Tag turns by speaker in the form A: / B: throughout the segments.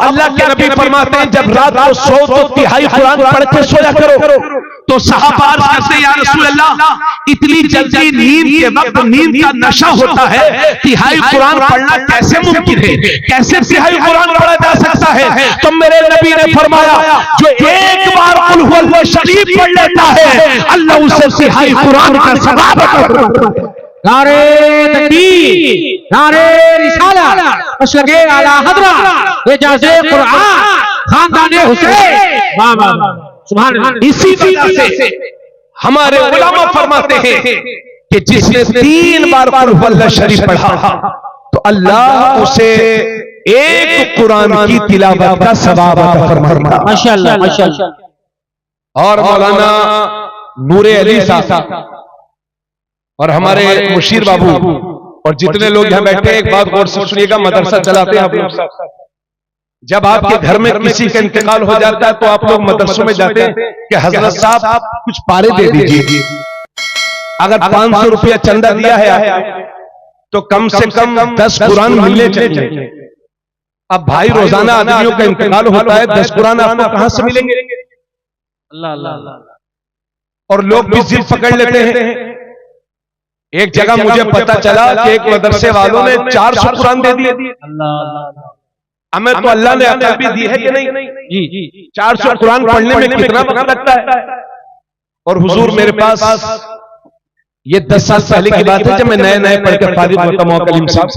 A: अल्लाह के नबी फरमाते हैं जब रात को सो तो तिहाई कुरान पढ़ के सोया करो। तो सहाबा अर्ज करते हैं या रसूल अल्लाह इतनी जल्दी नींद के वक्त नींद का नशा होता है, तिहाई कुरान पढ़ना कैसे मुमकिन है, कैसे तिहाई कुरान पढ़ा जा सकता है? तो मेरे नबी ने फरमाया जो एक बार कुल हुवल्लाह शरीफ पढ़ लेता है अल्लाह उसे तिहाई कुरान का सवाब अता करता है।
B: नारे तकबीर, नारे रिसालत, मसलके आला हज़रत, एजाज़े कुरान, खानदाने हुसैन। वाह वाह सुभान अल्लाह।
A: इसी वजह से हमारे उलमा फरमाते हैं कि जिसने 3 बार कुल हुवल्लाह शरीफ पढ़ा तो अल्लाह उसे एक कुरान की तिलावत का सवाब अता फरमाएगा।
B: माशाअल्लाह माशाअल्लाह।
A: और मौलाना नूरे अली साहब और हमारे मुशीर बाबू और जितने लोग यहाँ बैठे एक बात गौर से सुनिएगा, मदरसा चलाते हैं आप लोग। जब आपके घर में किसी का इंतकाल हो जाता है तो आप लोग मदरसों में जाते हैं कि हजरत साहब आप कुछ पारे दे दीजिए। अगर 500 रुपया चंदा दिया है तो कम से कम 10 कुरान मिलने चाहिए। अब भाई रोजाना आदमियों का इंतकाल होता है, 10 कुरान आपको कहां से मिलेंगे?
B: अल्लाह अल्लाह।
A: और लोग भी जिद पकड़ लेते हैं। एक जगह मुझे पता चला कि एक मदरसे वालों ने 400 कुरान दे दिए। हमें तो अल्लाह ने अकल भी दी है कि नहीं?
B: जी जी।
A: 400 कुरान पढ़ने में कितना वक्त लगता है? और हुजूर मेरे पास ये 10 साल पहले की बात है जब मैं नए पढ़ के फारिग हुआ था मौकलीम साहब,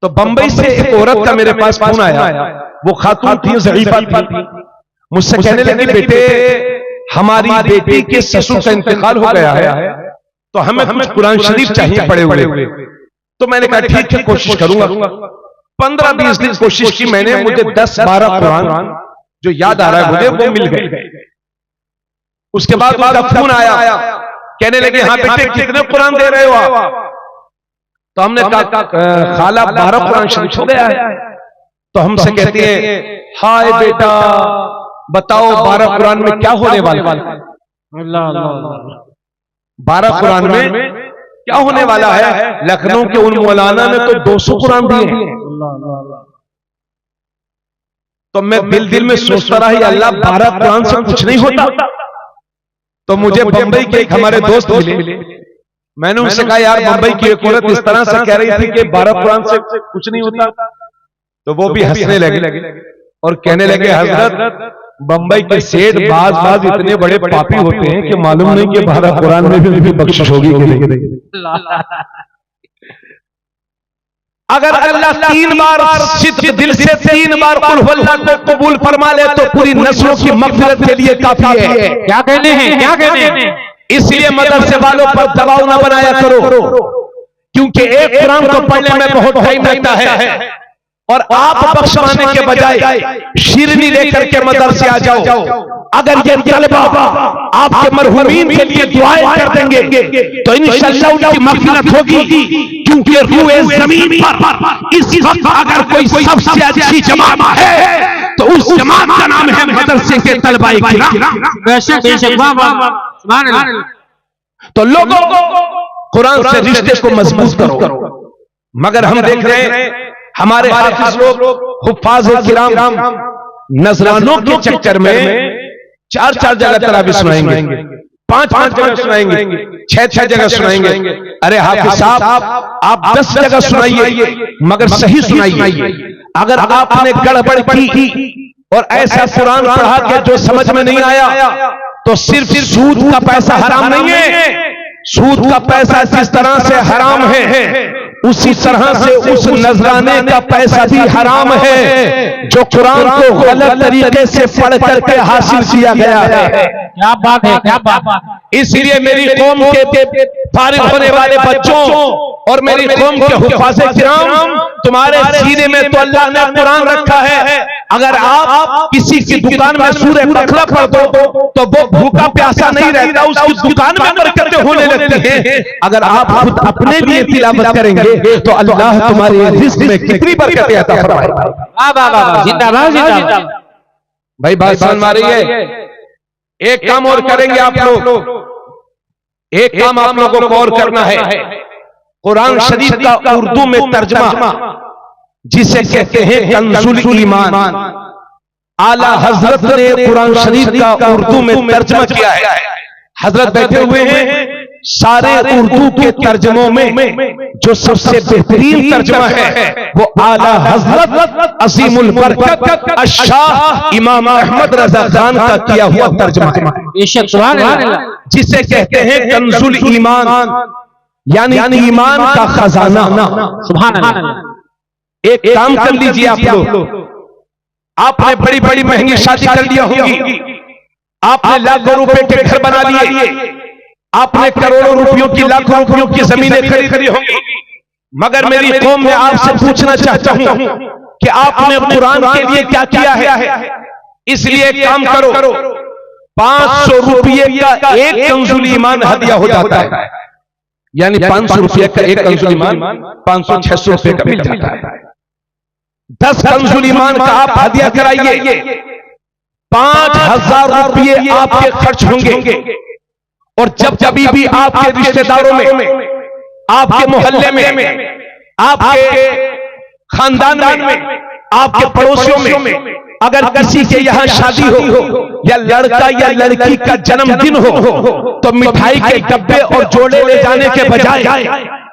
A: तो बंबई से एक औरत का मेरे पास फोन आया। वो खातून थी, ज़ईफा थी, मुझसे कहने लगी बेटे हमारी बेटी के ससुर का इंतकाल हो गया है तो हमें कुछ कुरान शरीफ चाहिए पढ़े हुए। तो मैंने कहा ठीक है कोशिश करूंगा। 15-20 दिन कोशिश की मैंने, मुझे 10-12 कुरान जो याद आ रहा है मुझे वो मिल गए। उसके बाद उनका फोन आया, कहने लगे हाँ बेटे कितने कुरान दे रहे हो आप? तो हमने कहा खाला 12 कुरान शरीफ हो गया है। तो हमसे कहती है हाय बेटा बताओ 12 कुरान में क्या होने वाला? 12 कुरान में क्या होने वाला है? लखनऊ के उन मौलाना ने तो 200 कुरान दिए हैं। तो मैं दिल में सोचता रहा अल्लाह 12 कुरान से कुछ नहीं होता। तो मुझे बंबई के एक हमारे दोस्त मिले, मैंने उनसे कहा यार बंबई की एक औरत इस तरह से कह रही थी कि 12 कुरान से कुछ नहीं होता। तो वो भी हंसने लगे और कहने लगे हजरत बंबई के सेठ बाज इतने बड़े पापी होते हैं कि मालूम नहीं कि 12 कुरान में भी बख्शिश होगी कि नहीं। अगर अल्लाह 3 बार सिद्ध दिल से 3 बार कुल हुवल्लाह को कबूल फरमा ले तो पूरी नस्लों की मग़फ़िरत के लिए काफी है।
B: क्या कहने हैं, क्या कहने हैं?
A: इसलिए मदरसे वालों पर दबाव न बनाया करो, क्योंकि एक कुरान को पढ़ने में बहुत टाइम लगता है। और आप बख्शवाने के बजाय शिरनी लेकर के मदरसे आ जाओ। अगर ये तलबा आपके मरहूमीन के लिए दुआएं कर देंगे तो इंशाअल्लाह उनकी मग़फ़िरत होगी, क्योंकि रूए ज़मीन पर इस वक्त अगर कोई सबसे अच्छी जमात है तो उस जमात का नाम है मदरसे के तलबाए किराम।
B: बेशक बेशक, वाह वाह सुभान अल्लाह।
A: तो लोगों को कुरान से रिश्ते को मजबूत करो। मगर हम देख रहे हैं हमारे हाफिज लोग हुफ्फाज़ किराम नजरानों के चक्कर में 4-4 जगह तरावी सुनाएंगे, 5-5 जगह सुनाएंगे, 6-6 जगह सुनाएंगे। अरे हाफिज साहब आप 10 जगह सुनाइए मगर सही सुनाइए। अगर आपने गड़बड़ की और ऐसा कुरान पढ़ा के जो समझ में नहीं आया तो सिर्फ सूद का पैसा हराम नहीं है। सूद का पैसा जिस तरह से हराम है उसी तरह से उस नजराने का पैसा भी हराम है जो कुरान को गलत तरीके से पढ़ करके हासिल किया गया है।
B: क्या बात है, क्या बात है।
A: इसलिए मेरी कौम के फारिग होने वाले बच्चों और मेरी कौम के हुफ्फाज़े किराम तुम्हारे सीने में तो अल्लाह ने कुरान रखा है। अगर आप किसी की दुकान में सूरे बकरा पढ़ दो तो वो भूखा प्यासा नहीं रहता, उसकी दुकान में बरकतें होने लगती हैं। अगर आप खुद अपने लिए तिलावत करेंगे तो अल्लाह तुम्हारे रिज़्क़ में कितनी बरकतें अता फरमाएगा।
B: वाह वाह वाह, जिंदाबाद जिंदाबाद।
A: भाई बात समझ में आ रही है? एक काम और करेंगे आप लोग, एक काम आप लोगों को और करना है। कुरान शरीफ का उर्दू में तर्जुमा जिसे कहते हैं कंजुल ईमान। आला हजरत ने कुरान शरीफ का उर्दू में तर्जमा किया है। हजरत बैठे हुए हैं, सारे उर्दू के तर्जमों में जो सबसे बेहतरीन तर्जमा है वो आला हजरत अजीमुल बरकत अशाह इमाम अहमद रजा खान का किया हुआ तर्जमा है, जिसे कहते हैं कंजुल ईमान, यानी ईमान का खजाना। सुभान अल्लाह। एक काम कर लीजिए आप लोग, आपने बड़ी बड़ी महंगी शादी कर लिया होगी, आपने लाखों रुपए के घर बना लिए, आपने करोड़ों रुपयों की, लाखों रुपयों की जमीनें खरीद ली होंगी, मगर मेरी कौम में आपसे पूछना चाहता हूं कि आपने कुरान के लिए क्या किया है? इसलिए काम करो, 500 रुपये का एक कंजुल ईमान हदिया हो जाता है, यानी 500 रुपये का एक कंजुल ईमान 500-600 रुपये का मिल जाता है। 10 कंजुल ईमान का आप हदिया कराइए, 5000 रुपये आपके खर्च होंगे। और जब कभी भी आपके रिश्तेदारों में, आपके मोहल्ले में, आपके खानदान में, आपके पड़ोसियों में अगर किसी के यहां शादी हो या लड़का या लड़की का जन्मदिन हो, तो मिठाई के डब्बे और जोड़े ले जाने के बजाय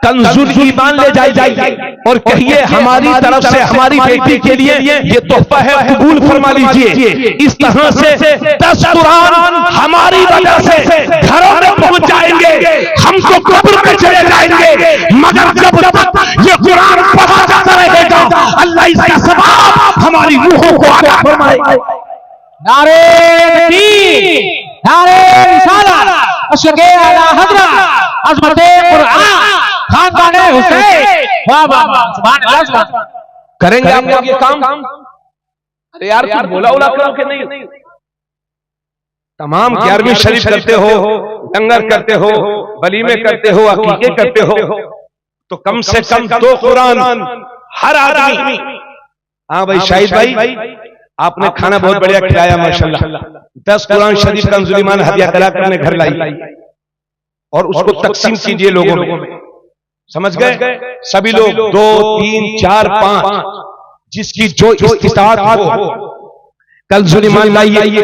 A: कंजुल ईमान ले जाइए और कहिए हमारी तरफ से हमारी बेटी के लिए ये तोहफा है, कबूल फरमा लीजिए। इस तरह से 10 कुरान हमारी वजह से घरों में पहुंच जाएंगे, हम तो कब्र में चले जाएंगे, मगर जब तक ये कुरान पढ़ा जाता रहेगा अल्लाह इसका सवाब हमारी रूहों को अता फरमाएगा।
B: नारे तकबीर, नारे रिसालत, अशके आला हजरत अज़मते कुरान खानदाने हुसैन। वाह वाह वाह, सुभान अल्लाह, सुभान अल्लाह।
A: करेंगे आप लोग ये काम? अरे यार तुम बोला करो कि नहीं? तमाम 11वीं शरीफ करते हो, लंगर करते हो, वलीमे करते हो, अकीके करते हो, तो कम से कम 2 कुरान हर आदमी। हाँ भाई शाहिद भाई, आपने खाना बहुत बढ़िया खिलाया माशाल्लाह। 10 कुरान शरीफ कंजुल ईमान हदिया करा कर अपने घर लाई और उसको तकसीम कीजिए लोगों में। समझ गए? सभी लोग 2, 3, 4, 5 जिसकी जो इस्तिताअत हो कंजुल ईमान लाइए,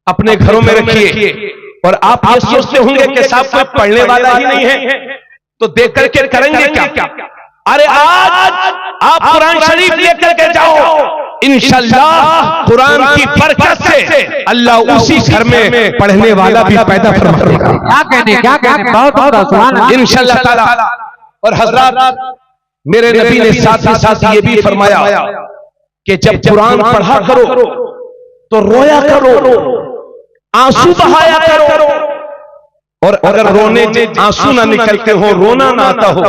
A: अपने घरों में रखिए। और आप ये सोचते होंगे कि साहब कोई पढ़ने वाला ही नहीं है तो देख करके करेंगे क्या? अरे आज आप कुरान शरीफ लेकर के जाओ, इंशाअल्लाह कुरान की बरकत से अल्लाह उसी घर में पढ़ने वाला भी पैदा फरमा देगा।
B: क्या कहने बहुत
A: इंशाअल्लाह ताला। और हजरत मेरे नबी ने साथ ही साथ ये भी फरमाया कि जब कुरान पढ़ा करो तो रोया करो, आंसू बहाया करो, और अगर रोने से आंसू ना निकलते हो, रोना ना आता हो,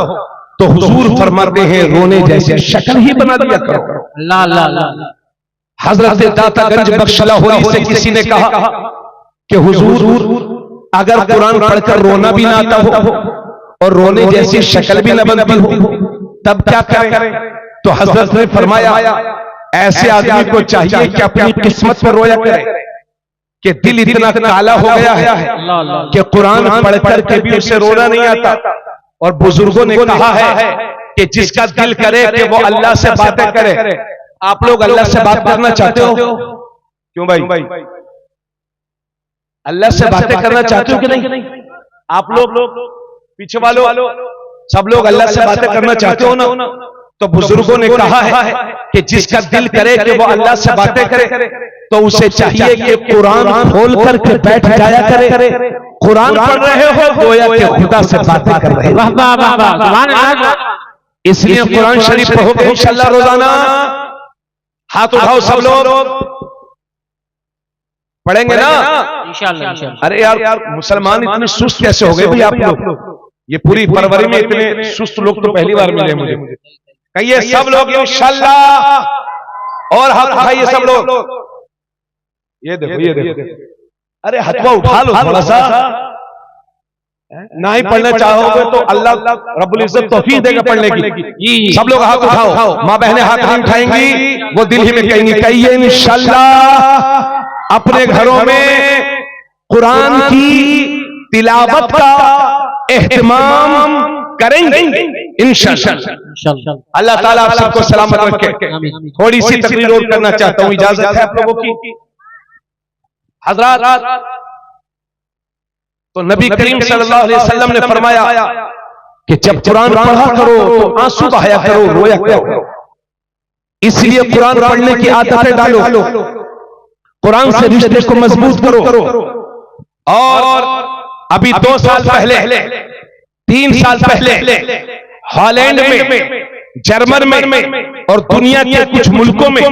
A: तो हुजूर फरमाते हैं रोने जैसे शक्ल ही बना दिया करो।
B: अल्लाह अल्लाह अल्लाह।
A: हजरत दातागंज बख्श लाहौरी से किसी ने कहा कि हुजूर अगर कुरान पढ़कर रोना भी ना आता हो और रोने जैसी शक्ल भी न बनती हो तब क्या करें? तो हजरत ने फरमाया ऐसे आदमी को चाहिए कि अपनी किस्मत पर रोया करे कि दिल इतना काला हो गया है कि कुरान पढ़कर के भी उसे रोना नहीं आता। और बुजुर्गों ने कहा है कि जिसका दिल करे कि वो अल्लाह से बातें करे। आप लोग अल्लाह से बात करना चाहते हो? क्यों भाई? अल्लाह से बातें करना चाहते हो कि नहीं? आप लोग पीछे वालों सब लोग अल्लाह से बातें करना चाहते हो ना? तो बुजुर्गों ने कहा है कि जिसका दिल करे कि वो अल्लाह से बातें करे तो उसे चाहिए कि कुरान खोल करके बैठ जाया करे। कुरान पढ़ रहे हो गोया कि खुदा से बातें कर रहे हो। इसलिए कुरान शरीफ पढ़ोगे इंशाअल्लाह रोजाना। हाथ उठाओ सब लोग, पढ़ेंगे ना इंशाअल्लाह। अरे यार मुसलमान इतने सुस्त कैसे हो गए भाई आप लोग? ये पूरी फरवरी में इतने सुस्त लोग तो पहली बार मिले मुझे। कहिए सब लोग इंशाअल्लाह, और हाथ उठाइए सब लोग। ये देखो। अरे हथवा उठा लो थोड़ा सा। ना ही पढ़ना चाहोगे तो अल्लाह रब्बुल इज्जत तौफीक देगा पढ़ने की। सब लोग हाथ उठाओ, माँ बहनें हाथ नहीं उठाएंगी, वो दिल ही में कहेंगी। कहिए इंशाअल्लाह अपने घरों में कुरान की तिलावत का एहतमाम करेंगे इंशाअल्लाह। अल्लाह ताला आप सबको सलामत रखे। थोड़ी सी तकरीर और करना चाहता हूं, इजाजत है आप लोगों की? हजरात, तो नबी करीम सल्लल्लाहु अलैहि वसल्लम ने फरमाया कि जब कुरान पढ़ा करो तो आंसू बहाया करो, रोया करो। इसलिए कुरान पढ़ने की आदतें डालो, कुरान से रिश्ते को मजबूत करो। और अभी 2 साल पहले, 3 साल पहले हॉलैंड में, जर्मन में और दुनिया के कुछ मुल्कों में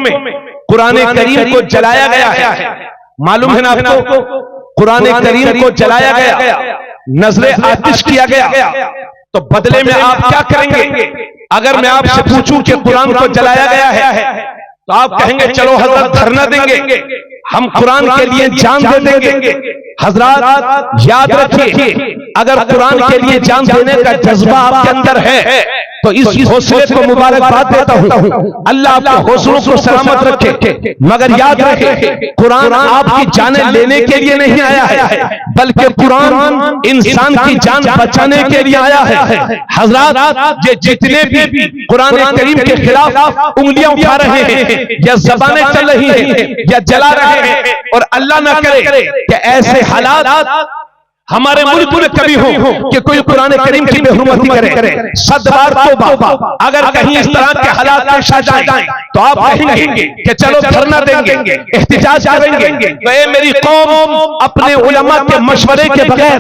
A: कुरान करीम को जलाया गया है। मालूम है ना आपको? कुरान करीम को जलाया गया, नजरे आतिश किया गया। तो बदले में आप क्या करेंगे? अगर मैं आपसे पूछूं कि कुरान को जलाया गया है तो आप कहेंगे चलो हजरत धरना देंगे, हम कुरान के लिए जान दे देंगे। हजरत याद रखिए, अगर कुरान के लिए जान देने का जज्बा आपके अंदर है तो इस हौसले को मुबारकबाद देता हूं। अल्लाह आपके हौसलों को सलामत रखे। मगर याद रखे, कुरान आपकी जाने लेने के लिए नहीं आया है, बल्कि कुरान इंसान की जान बचाने के लिए आया है। हजरत, ये जितने भी कुरान करीम के खिलाफ उंगलियां उठा रहे हैं या जबानें चल रही हैं या जला रहे हैं, और अल्लाह ना करे कि ऐसे हालात हमारे मुल्क में कभी हो कि कोई कुरान करीम की बेहुरमती करे। सदबार तौबा, अगर कहीं इस तरह के हालात पेश आ जाएं तो आप कहेंगे कि चलो धरना देंगे, एहतिजाज करेंगे। तो ये मेरी कौम अपने उलमा के मशवरे के बगैर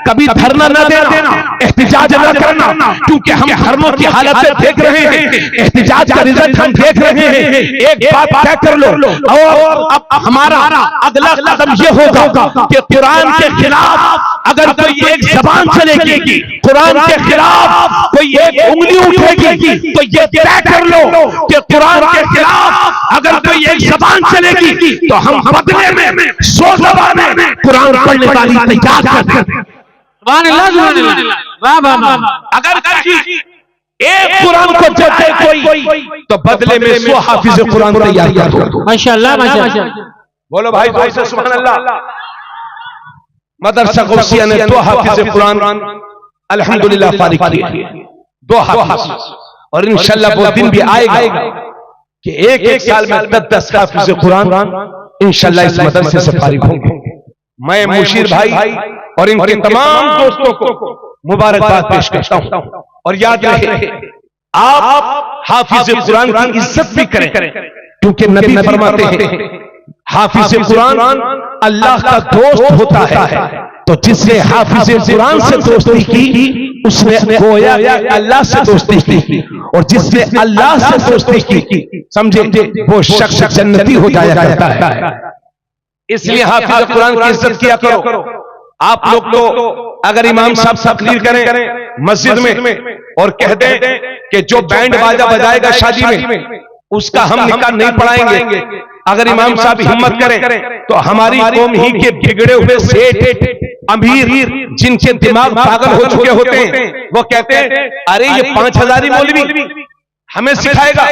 A: कभी धरना न देना, एहतिजाज न करना, क्योंकि हम धर्मों की हालतें देख रहे हैं, एहतिजाज का रिजल्ट हम देख रहे हैं। एक बात तय कर लो, और अब हमारा अगला कदम ये होगा कि कुरान के खिलाफ अगर कोई एक जबान चलेगी, कुरान के खिलाफ कोई एक उंगली उठेगी, तो ये तय कर लो कि कुरान के खिलाफ अगर कोई एक जबान चलेगी तो हम बदले में 100 जबानें कुरान पढ़ने वाली तैयार करते हैं। अगर एक कुरान को जजे कोई तो बदले में 100 हाफिज कुरान तैयार कर दो। माशाअल्लाह, माशाअल्लाह। बोलो भाई, जोर से सुभान अल्लाह। मदरसा गौसिया ने 2 हाफिज कुरान अल्हम्दुलिल्लाह फारिग किए, 2 हाफिज। और इंशाअल्लाह वो दिन भी आएगा कि एक साल में 10 हाफिज कुरान इंशाअल्लाह इस मदरसे से फारिग होंगे। मैं मुशीर भाई और इनके तमाम दोस्तों को मुबारकबाद पेश करता हूं। और याद रहे, आप हाफिज कुरान की इज्जत भी करें, क्योंकि नबी फरमाते हैं हाफिज कुरान अल्लाह का दोस्त होता है। तो जिसने हाफिज कुरान से दोस्ती की उसने गोया अल्लाह से दोस्ती की, और जिसने अल्लाह से दोस्ती की समझे वो शख्स जन्नती हो जाया करता है। इसलिए हाफिज कुरान की इज्जत किया करो। आप लोग तो अगर इमाम साहब तकरीर करें मस्जिद में और कह दें कि जो बैंड बाजा बजाएगा शादी में उसका हम निकाह नहीं पढ़ाएंगे, अगर इमाम साहब हिम्मत करें तो हमारी कौम ही के बिगड़े हुए सेठ अमीर जिनके दिमाग पागल हो चुके होते हैं, वो कहते हैं अरे ये 5000 मौलवी हमें सिखाएगा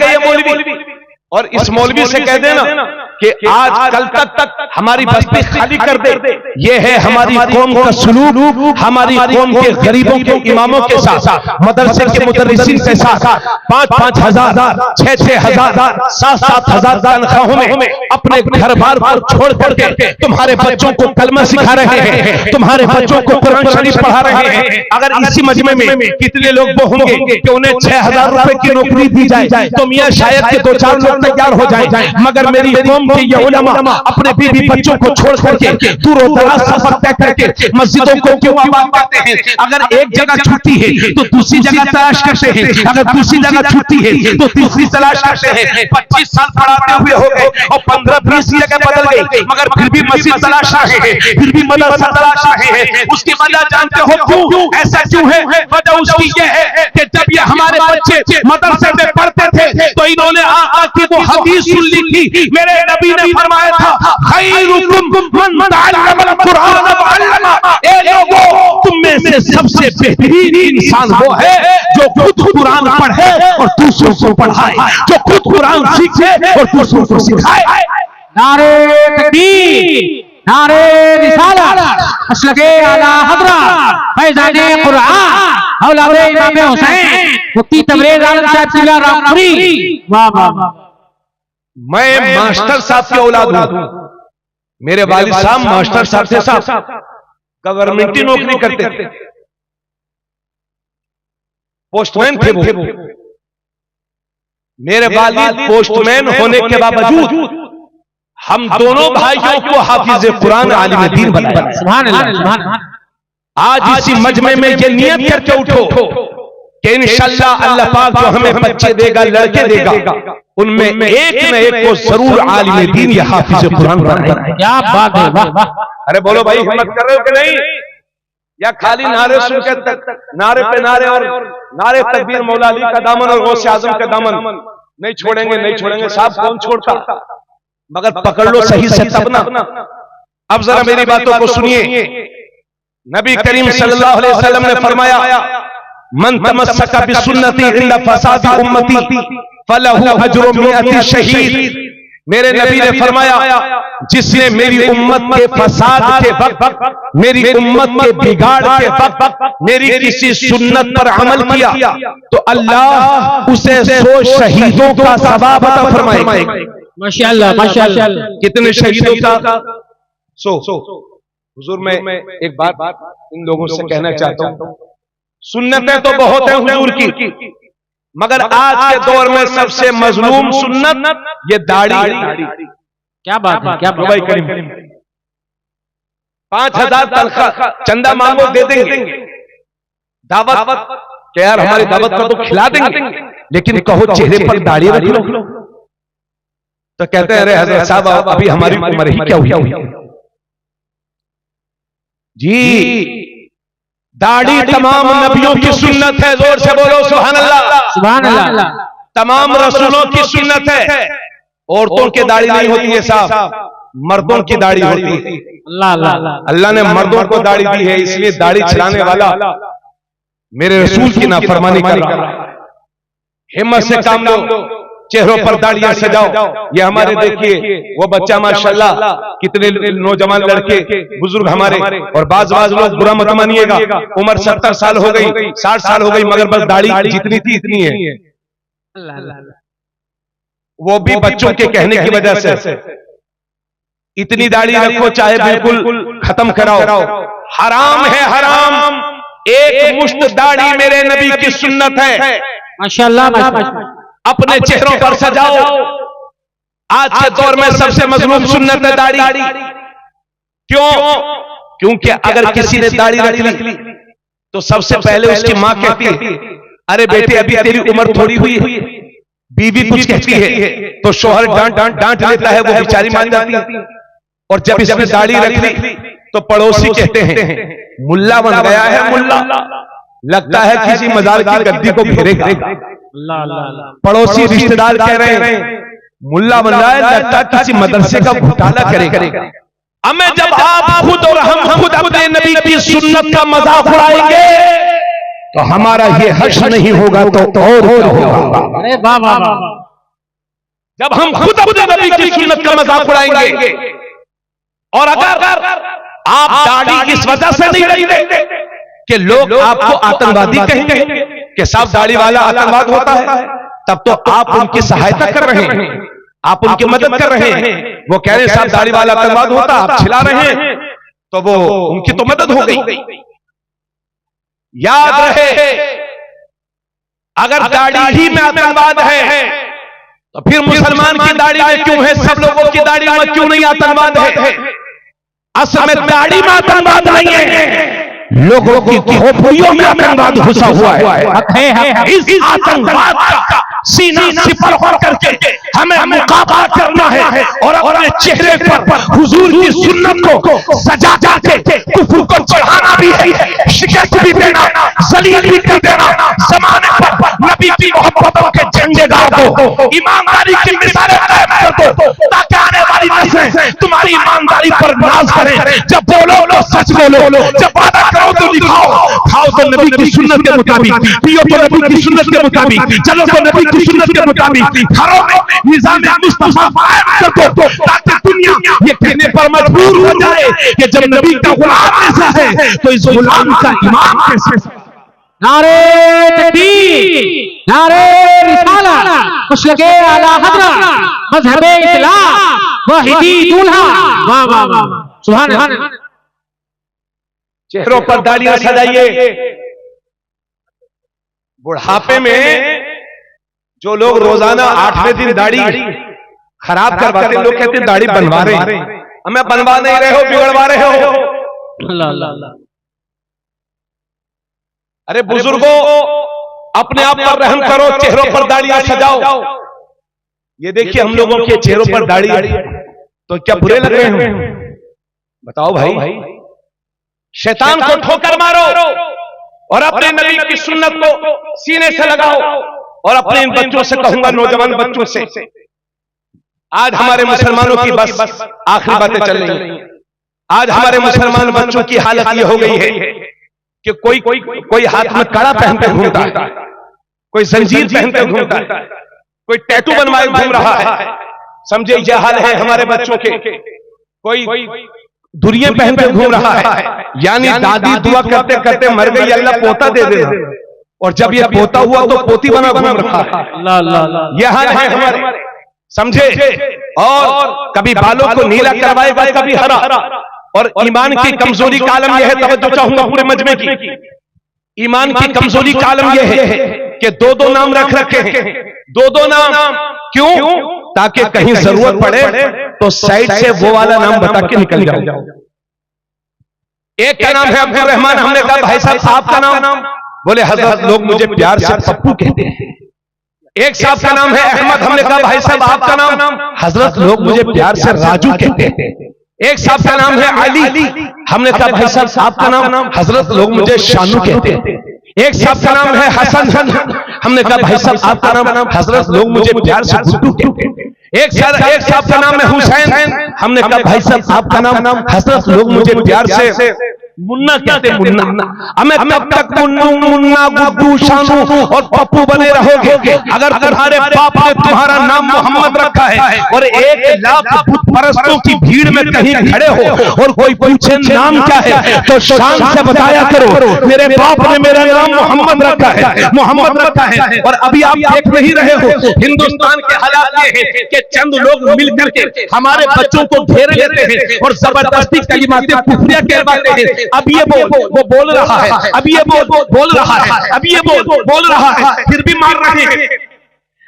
A: ये मौलवी। और इस मौलवी से कह देना कि आज कल तक हमारी बस्ती खाली कर दे। ये है हमारी कौम का सलूक। हमारी कौम के गरीबों के इमामों के साथ, मदरसे के मुदर्रिसीन के साथ 5-5 हजार, 6-6 हजार, 7-7 हजार तनख्वाहों में अपने घर बार को छोड़ करके तुम्हारे बच्चों को कलमा सिखा रहे हैं, तुम्हारे बच्चों को कुरान शरीफ पढ़ा रहे हैं। अगर इसी मजमे में कितने लोग वो होंगे कि उन्हें 6000 रुपए की नौकरी दी जाए तो मियां शायद के 2-4 लोग तैयार हो जाए। मगर मेरी कौम के ये उलमा अपने बीवी बच्चों को छोड़ करके दूर दराज सफर तय करके मस्जिदों को क्यों आबाद करते हैं? अगर एक जगह छुट्टी है तो दूसरी जगह तलाश करते हैं, अगर दूसरी जगह छुट्टी है तो तीसरी तलाश करते हैं। 25 साल पढ़ाते हुए हो गए और 15-20 जगह बदल गई, मगर फिर भी मस्जिद तलाश रहे हैं, फिर भी मदरसा तलाश रहे हैं। उसकी वजह जानते हो क्यों? ऐसा क्यों है? वजह उसकी ये है कि जब ये हमारे बच्चे मदरसे में पढ़ते थे तो इन्होंने आका की वो हदीस सुन ली थी। मेरे नबी ने फरमाया था खैरुकुम मन तअल्लमल कुरान व अल्लमा। ए लोगों, तुम में से सबसे बेहतरीन इंसान वो है जो खुद कुरान पढ़े और दूसरों को पढ़ाए, जो खुद कुरान सीखे और दूसरों को सिखाए।
B: नारे तकबीर, नारे रिसालत मसलके आला हज़रत फैज़ाने कुरान औलादे इमाम हुसैन मुफ्ती तबरेज़ आलम साहब किला रामपुरी। वाह वाह वाह।
A: मैं मास्टर साहब की औलाद हूं। मेरे वालिद साहब मास्टर साहब से साहब गवर्नमेंट की नौकरी करते थे, पोस्टमैन थे वो। मेरे वालिद पोस्टमैन होने के बावजूद हम दोनों भाइयों को हाफिज कुरान आलिम दीन बनाया।
B: सुभान अल्लाह सुभान अल्लाह।
A: आज इसी मजमे में ये नियत करके उठो कि इंशाअल्लाह अल्लाह पाक जो हमें बच्चे देगा, लड़के देगा, उनमें एक न एक को जरूर आलिम दीन या हाफिज कुरान बनाएगा।
B: क्या बात है, वाह वाह।
A: अरे बोलो भाई, हिम्मत कर रहे हो कि नहीं? या खाली नारे सुन के नारे पे नारे और नारे तकबीर मौला अली का दामन और गौसे आजम का दामन नहीं छोड़ेंगे, नहीं छोड़ेंगे। साहब कौन छोड़ता, मगर पकड़ लो सही से तब ना। अब जरा मेरी बातों को सुनिए। नबी करीम सल्लल्लाहु अलैहि वसल्लम ने फरमाया, मन तमस्सका बिसुन्नती इंदा फसादी उम्मती फलहु अज्रु मिअती शहीद। मेरे नबी ने फरमाया, जिसने मेरी उम्मत के फसाद के वक्त, मेरी उम्मत के बिगाड़ के वक्त मेरी किसी सुन्नत पर अमल किया तो अल्लाह उसे 100 शहीदों का सवाब अता फरमाएगा।
B: माशाअल्लाह माशाअल्लाह।
A: कितने शहीदों का? 100। हुजूर मैं एक बात इन लोगों से कहना चाहता हूं, सुन्नतें तो बहुत हैं हुजूर की, मगर आज के दौर में सबसे मजलूम सुन्नत ये दाढ़ी।
B: क्या बात है, क्या
A: भाई करीम 5000 तनख्वाह चंदा मांगो दे देंगे, दावत कि यार हमारी दावत का तो खिला देंगे, लेकिन कहो चेहरे पर दाढ़ी रख लो तो कहते हैं अरे हजरत साहब अभी हमारी उम्र ही क्या हुई जी। दाढ़ी तमाम नबियों की सुन्नत है, जोर से बोलो सुभान अल्लाह
B: सुभान अल्लाह।
A: तमाम रसूलों की सुन्नत है। औरतों की दाढ़ी नहीं होती है साहब, मर्दों की दाढ़ी होती है।
B: अल्लाह अल्लाह।
A: अल्लाह ने मर्दों को दाढ़ी दी है, इसलिए दाढ़ी छिड़ाने वाला मेरे रसूल की नाफरमानी कर रहा है। हिम्मत से काम लो, चेहरों पर दाढ़ियां सजाओ। ये हमारे देखिए वो बच्चा माशाल्लाह, कितने नौजवान लड़के बुजुर्ग हमारे, और बाज लोग बुरा मत मानिएगा, उम्र 70 साल हो गई, 60 साल हो गई, मगर बस दाढ़ी जितनी थी इतनी है। वो भी बच्चों के कहने की वजह से। इतनी दाढ़ी रखो चाहे बिल्कुल खत्म कराओ, हराम है हराम। एक मुश्त दाढ़ी मेरे नबी की सुन्नत है।
B: माशाअल्लाह माशाअल्लाह।
A: अपने चेहरों पर सजाओ। आज के दौर में सबसे मजलूम सुन्नत है दाढ़ी। क्यों? क्योंकि अगर किसी ने दाढ़ी रख ली तो सबसे पहले उसकी मां कहती है, अरे बेटे अभी तेरी उम्र थोड़ी हुई है। बीवी कुछ कहती है तो शोहर डांट लेता है, वो बेचारी मान जाती है। और जब इसने दाढ़ी रख ली तो पड़ोसी कहते हैं मुल्ला बन गया है, मुल्ला लगता है किसी मजार की गद्दी को घेरेगा। पड़ोसी रिश्तेदार कह रहे हैं मुल्ला बन रहा है, लगता है किसी मदरसे का घोटाला करेगा। हमें जब आप खुद और हम खुद अपने नबी की सुन्नत का मजाक उड़ाएंगे तो हमारा ये हश्र नहीं होगा तो और होगा।
B: अरे वाह वाह वाह।
A: जब हम खुद अपने नबी की सुन्नत का मजाक उड़ाएंगे, और अगर आप दाढ़ी इस वजह से नहीं रखते कि लोग आपको आतंकवादी कहेंगे कि साहब दाढ़ी वाला आतंकवाद होता है, तब तो आप उनकी सहायता कर रहे हैं, आप उनकी मदद कर रहे हैं। वो कह रहे हैं साहब दाढ़ी वाला आतंकवाद होता, आप छिला रहे हैं, तो वो उनकी तो मदद हो गई। याद रहे, अगर दाढ़ी ही में आतंकवाद है तो फिर मुसलमान की दाढ़ी में क्यों है, सब लोगों की दाढ़ी में क्यों नहीं आतंकवाद है? असल में दाढ़ी में आतंकवाद नहीं है, लोगों की खोपड़ियों में आतंकवाद घुसा हुआ है। इस आतंकवाद का सीना सिपर होकर करके हमें मुकाबला करना है और अपने चेहरे पर हुजूर की सुन्नत को सजा के कुफ्र को चढ़ाना भी है, शिकस्त भी देना, जलील भी कर देना, ज़माने पर नबी की मोहब्बतों के झंडे गाड़ दो, ईमानदारी की मिसालें कायम कर दो, ताकि आने वाली से तुम्हारी ईमानदारी पर नाज करें। जब बोलो तो सच बोलो, जब वादा करो तो निभाओ, खाओ तो नबी की सुन्नत के मुताबिक, पियो तो नबी की सुन्नत के मुताबिक, चलो तो नबी की सुन्नत के मुताबिक, घरों में निजाम मुस्तफा कायम कर दो, ताकि दुनिया ये कहने पर मजबूर हो जाए कि जब नबी का गुलाम ऐसा है तो इस गुलाम का ईमान कैसे।
B: नारे तकबीर, नारे रिसालत, मसलके आला हज़रत, मज़हबे इस्लाम, वाहिदी दूल्हा। वाह वाह वाह, सुभान अल्लाह।
A: चेहरों पर दाढ़ियां सजाइए। बुढ़ापे में जो लोग रोजाना 8वें दिन दाढ़ी खराब करवाते, लोग कहते हैं दाढ़ी बनवा रहे हैं। हमें बनवा नहीं रहे हो, बिगड़वा रहे हो।
B: अल्लाह अल्लाह।
A: अरे बुजुर्गों, अपने आप पर रहम करो, चेहरों पर दाढ़ियां सजाओ। ये देखिए हम लोगों के चेहरों पर दाढ़ी तो क्या बुरे लग रहे हैं? बताओ भाई। शैतान को ठोकर मारो और अपने नबी की सुन्नत को सीने से लगाओ। और अपने इन बच्चों से कहूंगा, नौजवान बच्चों से, आज हमारे मुसलमानों की बस आखिरी बातें चल रही हैं। आज हमारे मुसलमान बच्चों की हालत ये हो गई है कि कोई हाथ में कड़ा पहन कर घूमता है, कोई जंजीर पहन कर घूमता है, कोई टैटू बनवाए घूम रहा है। समझे ये हाल है हमारे बच्चों के। कोई दुनिया पहन कर घूम रहा है, यानी दादी दुआ करते करते मर गई, अल्लाह पोता दे दे, और जब ये पोता हुआ तो पोती बना घूम रहा है। यह हाल है हमारे, समझे। और कभी बालों को नीला करवाएगा, कभी हरा। और ईमान की कमजोरी का आलम यह है, तवज्जो चाहूंगा पूरे मजमे की, ईमान की कमजोरी का आलम यह है कि दो नाम रख रखे हैं। दो नाम क्यों? ताकि कहीं जरूरत पड़े तो साइड से वो वाला नाम बता के निकल जाओ। एक का नाम है अब्दुल रहमान, हमने कहा भाई साहब आपका नाम, बोले हजरत लोग मुझे प्यार से पप्पू कहते हैं। एक साहब का नाम है अहमद, हमने कहा भाई साहब आपका नाम, हजरत लोग मुझे प्यार से राजू कहते हैं। एक साहब का नाम है अली, हमने कहा भाई साहब आपका नाम, हजरत लोग मुझे शानू कहते हैं। एक साहब का नाम है हसन, हमने कहा भाई साहब आपका नाम, हजरत लोग मुझे प्यार से गुड्डू कहते हैं। एक साहब का नाम है हुसैन, हमने कहा भाई साहब आपका नाम, हजरत लोग मुझे प्यार से मुन्ना कहते हैं। मुन्ना, हमें तब तक मुन्नू मुन्ना गुड्डू शानू और पप्पू बने रहोगे अगर तुम्हारे बाप ने तुम्हारा नाम मोहम्मद रखा है और 1,00,000 बुत परस्तों की भीड़ में कहीं खड़े हो और कोई पूछे नाम क्या है तो शान से बताया करो मेरे बाप ने मेरा नाम मोहम्मद रखा है, मोहम्मद रखा है। और अभी आप देख नहीं रहे हो हिंदुस्तान के हालात ये है कि चंद लोग मिलकर के हमारे बच्चों को घेर लेते हैं और जबरदस्ती कलिमाते कुफरिया कहलाते हैं। अब ये वो बोल रहा है, अब ये बोल रहा है, अब ये बोल रहा है, फिर भी मार रहे हैं,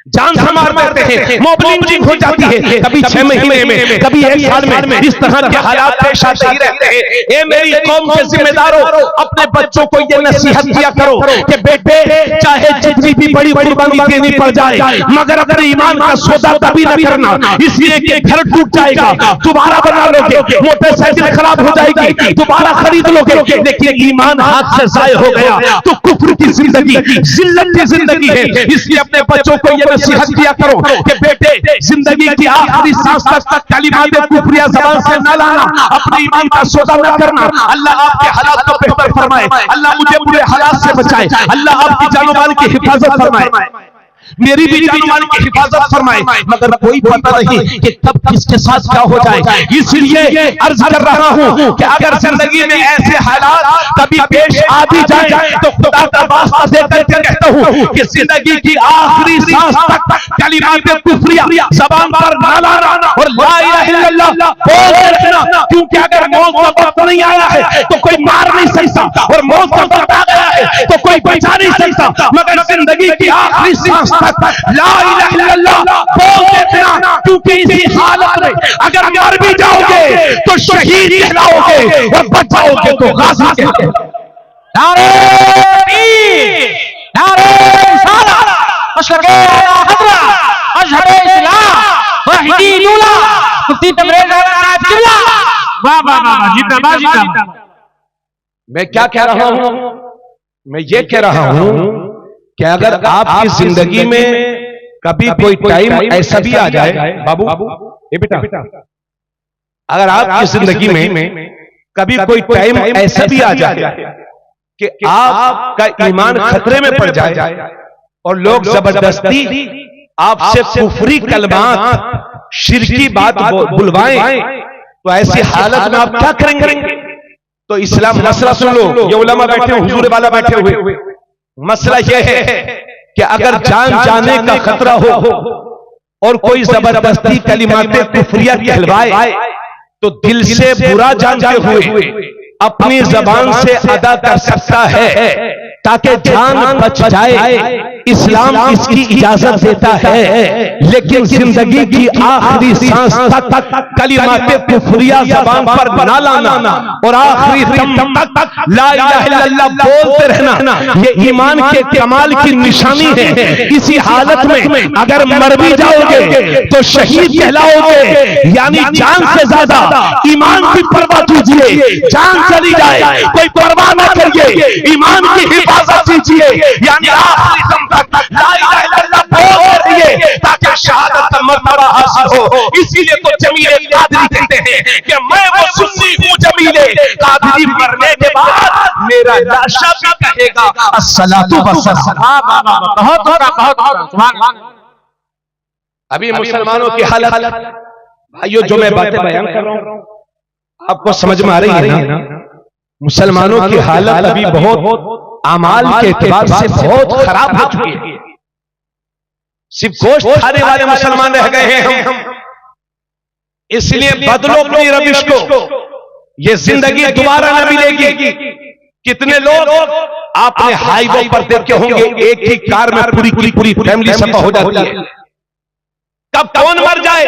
A: जान से मार देते हैं, मोबिलिटी हो जाती है। कभी 6 महीने में, कभी 1 साल में इस तरह के हालात पेश आते ही रहते हैं। ये मेरी कौम के जिम्मेदारों, अपने बच्चों को ये नसीहत किया करो कि बेटे चाहे जितनी भी बड़ी कुर्बानी देनी पड़ जाए मगर अपने ईमान का सौदा कभी न करना, इसलिए कि घर टूट जाएगा, दोबारा बना लोगे, मोटरसाइकिल खराब हो जाएगी, दोबारा खरीद लोगे, लेकिन ईमान हाथ से जाए हो गया तो कुफ्र की जिंदगी, जिल्लत की जिंदगी है। इसलिए अपने बच्चों को ये नसीहत किया करो कि बेटे जिंदगी की आखिरी सांस तक कलिमात कुफरिया ज़बान से न लाना, अपने ईमान का सौदा न करना। अल्लाह आपके हालात को बेहतर फरमाए, अल्लाह मुझे बुरे हालात से बचाए, अल्लाह आपकी जान माल की हिफाजत फरमाए, मेरी भी जान माल की हिफाजत फरमाए। मगर कोई पता नहीं कि कब किसके साथ क्या हो जाए, इसलिए अर्ज कर रहा हूं कि अगर जिंदगी में ऐसे हालात कभी पेश आ भी जाए तो खुदा का वास्ता देकर के कहता हूं कि जिंदगी की आखिरी सांस तक कलिमात कुफरिया ज़बान पर न लाना और ला इलाहा इल्लल्लाह बोल रखना, क्योंकि अगर मौत का वक्त नहीं आया है तो कोई मार नहीं सकता और मौत का वक्त आ गया है तो कोई बचा नहीं सकता। मगर जिंदगी की आखिरी सांस तक ला इलाहा इल्लल्लाह बोल देना, क्योंकि इसी हालत में अगर मर भी जाओगे तो शहीद कहलाओगे और बच जाओगे तो गाजी कहलाओगे।
B: नारे तकबीर, नारे रिसालत, मसलके आला हज़रत, मज़हबे इस्लाम, वाहिदी दूल्हा, मुफ्ती तबरेज़ नायब किबला। वाह वाह वाह, जिंदाबाद जिंदाबाद।
A: मैं क्या कह रहा हूं? मैं ये कह रहा हूं कि अगर आपकी जिंदगी में कभी कोई टाइम ऐसा भी आ जाए, बाबू ये बेटा अगर आपकी जिंदगी में कभी कोई टाइम ऐसा भी आ जाए कि आपका ईमान खतरे में पड़ जाए और लोग जबरदस्ती आपसे कुफरी कलमात शिरकी बात बुलवाएं, तो ऐसी हालत में आप क्या करेंगे? तो इस्लाम मसला सुन लो, ये उलमा बैठे हुए, हुजूर वाला बैठे हुए, मसला यह है कि अगर जान जाने का खतरा हो और कोई जबरदस्ती कलिमाते कुफरिया कहलवाए, तो दिल से बुरा जानते हुए अपनी जबान से अदा कर सकता है ताकि जान बच जाए। इस्लाम इसकी इजाजत देता है, लेकिन जिंदगी की आखिरी सांस तक कलिमाते कुफरिया जबान पर ना लाना और आखिरी दम तक ला इलाहा इल्लल्लाह बोलते रहना, ये ईमान के कमाल की निशानी है। इसी हालत में अगर मर भी जाओगे तो शहीद कहलाओगे, यानी जान से ज्यादा ईमान की परवाह कीजिए। जान चली जाए कोई परवाह ना करिए, ईमान की हिफाजत कीजिए, यानी आखिरी दम तक ला इलाहा इल्लल्लाह बोलते रहिए ताकि शहादत का मर्तबा हासिल हो। इसीलिए तो जमीले कादरी कहते हैं कि मैं वो सुन्नी हूँ जमीले कादरी, मरने के बाद मेरा लाशा भी कहेगा अस्सलातु वस्सलाम।
B: बहुत सुभान अल्लाह।
A: अभी मुसलमानों की हालत, भाइयों जो मैं बातें बयान कर रहा हूं आपको समझ में आ रही है ना? मुसलमानों की हालत अभी बहुत अमाल के एतबार से बहुत खराब हो चुकी है। सिर्फ गोश्त खाने वाले मुसलमान रह गए हैं हम। इसलिए बदलो अपनी रविश को, ये जिंदगी दोबारा न मिलेगी। कितने लोग आपने हाईवे पर देखे होंगे, एक ही कार में पूरी फैमिली सफा हो जाती है। कब कौन मर जाए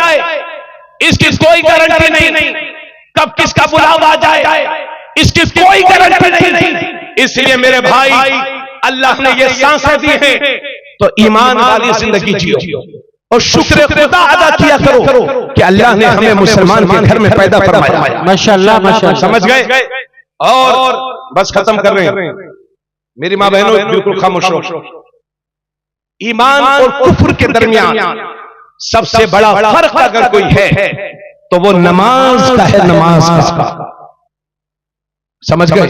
A: इसकी कोई गारंटी नहीं, कब किसका बुलावा आ जाए इसकी कोई गारंटी नहीं। इसलिए मेरे भाई, अल्लाह ने ये सांसें दी हैं तो ईमान वाली जिंदगी जियो और शुक्र खुदा अदा किया करो कि अल्लाह ने हमें मुसलमान के घर में पैदा फरमाया।
B: माशाअल्लाह माशाअल्लाह।
A: समझ गए? और बस खत्म कर रहे हैं मेरी मां बहनों, बिल्कुल खामोश रहो। ईमान और कुफ्र के दरमियान सबसे बड़ा फर्क अगर कोई है तो वो नमाज का है, नमाज का। समझ गए?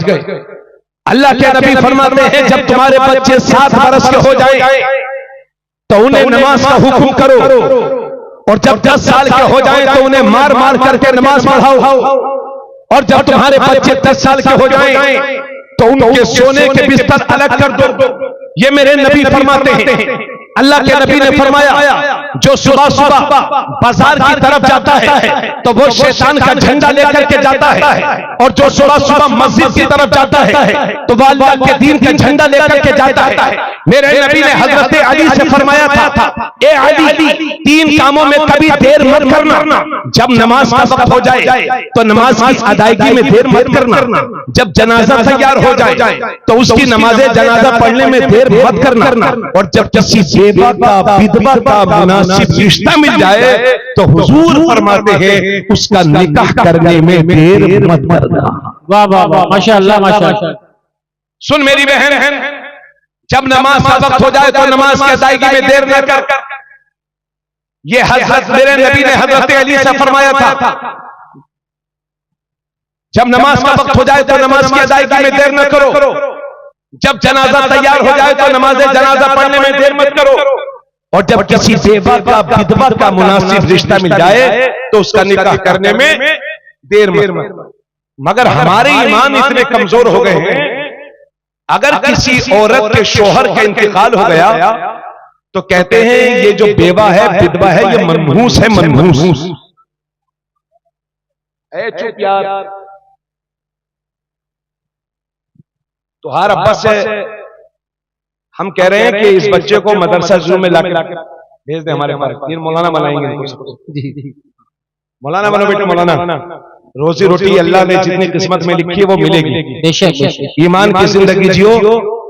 A: अल्लाह के नबी फरमाते हैं जब तुम्हारे बच्चे 7 बरस के हो जाएं तो उन्हें नमाज का हुक्म करो, और जब 10 साल के हो जाएं तो उन्हें मार मार करके नमाज पढ़ाओ, और जब तुम्हारे बच्चे 10 साल के हो जाएं तो उनके सोने के बिस्तर अलग कर दो। ये मेरे नबी फरमाते हैं। अल्लाह के नबी ने फरमाया जो सुबह सुबह बाजार की तरफ जाता है तो वो शैतान का झंडा लेकर के जाता है, और जो सुबह सुबह मस्जिद की तरफ जाता है तो वो अल्लाह के दीन का झंडा लेकर के जाता है। मेरे नबी ने हजरत अली से फरमाया था, ए अली, 3 कामों में कभी देर मत करना। जब नमाज का वक्त हो जाए तो नमाज की अदायगी में देर मत करना। जब जनाजा तैयार हो जाए तो उसकी नमाज जनाजा पढ़ने में देर मत करना। और जब किसी बेवा का, विधवा का मुनासिब रिश्ता मिल जाए तो हुजूर फरमाते हैं उसका निकाह करने में देर मत करना।
B: वाह वाह वाह, माशाअल्लाह माशाअल्लाह।
A: सुन मेरी बहन, जब नमाज का वक्त हो जाए तो नमाज की अदायगी में देर न कर। ये हजरत मेरे नबी ने हजरत अली से फरमाया था, जब नमाज का वक्त हो जाए तो नमाज की अदायगी में देर न करो। जब जनाजा तैयार हो जाए तो नमाज जनाजा पढ़ने में देर मत करो। और जब किसी बेवा का, विधवा का मुनासिब रिश्ता मिल जाए तो उसका निकाह करने में देर मत। मगर हमारे ईमान इतने कमजोर हो गए हैं, अगर किसी औरत के शोहर का इंतकाल हो गया तो कहते हैं ये जो बेवा है, विधवा है, ये मनहूस है, मनहूस। चुप यार, तुहार अब्बा से हम कह रहे हैं कि इस बच्चे को मदरसा जू में लाकर भेज दे हमारे पास। फिर मौलाना बनाएंगे। मौलाना बनो बेटे, मौलाना। रोजी रोटी अल्लाह ने जितनी किस्मत में लिखी है वो मिलेगी। ईमान की जिंदगी जियो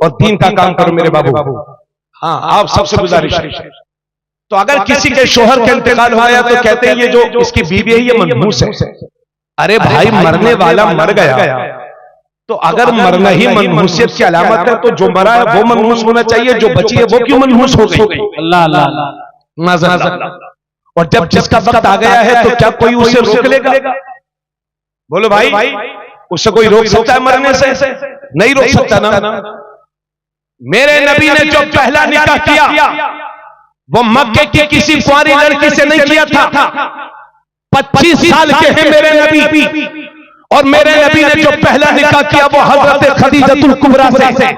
A: और दीन का काम करो मेरे बाबू। हाँ, आप सबसे गुजारिश है। तो अगर किसी के शोहर का इंतकाल हो गया तो कहते हैं ये जो इसकी बीवी है ये मनहूस है। अरे भाई, मरने वाला मर गया तो अगर मरना ही मनहूसियत की अलामत है तो जो मरा है वो मनहूस होना चाहिए, जो बची है वो क्यों मनहूस हो गई?
B: अल्लाह अल्लाह।
A: और जब जिसका वक्त आ गया है तो क्या कोई उसे रोक लेगा? बोलो भाई, उससे कोई रोक सकता है मरने से? नहीं रोक सकता ना। मेरे नबी ने जो पहला निकाह किया वो मक्के की किसी कुंवारी लड़की से नहीं किया था। 25 साल के हैं मेरे नबी, और मेरे नबी ने जो पहला निकाह किया वो हजरत खदीजतुल कुबरा से,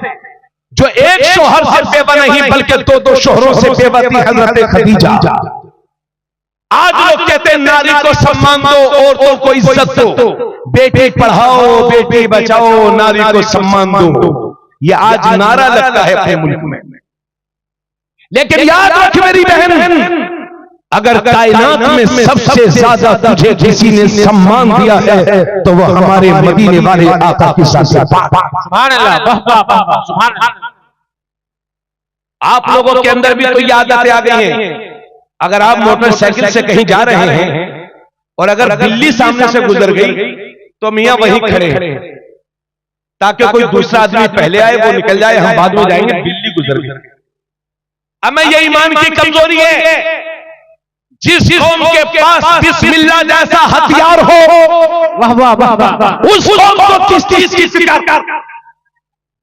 A: जो एक शोहर से बेवा नहीं बल्कि दो शोहरों से बेवा थी, हजरत खदीजा। आज लोग कहते हैं नारी को सम्मान दो, औरतों को इज्जत दो, बेटी पढ़ाओ बेटी बचाओ, नारी को सम्मान दो। ये आज नारा लगता है अपने मुल्क में, लेकिन याद रख मेरी बहन, अगर कायनात में सबसे ज्यादा तुझे किसी ने सम्मान दिया है तो वो हमारे मदीने वाले आका की साथ।
B: सुभान अल्लाह, सुभान अल्लाह।
A: आप लोगों के अंदर भी तो ये आदतें आ गई हैं। अगर आप मोटरसाइकिल से कहीं जा रहे हैं और अगर बिल्ली सामने से गुजर गई तो मियां वहीं खड़े हैं ताकि कोई दूसरा आदमी पहले आए, वो निकल जाए, हम बाद में जाएंगे, बिल्ली गुजर गई। अब मैं ये ईमान की कमजोरी है, जिस कौम के पास बिस्मिल्लाह जैसा हथियार हो,
B: वाह वाह वाह वाह,
A: उस कौम को किस चीज की फिक्र?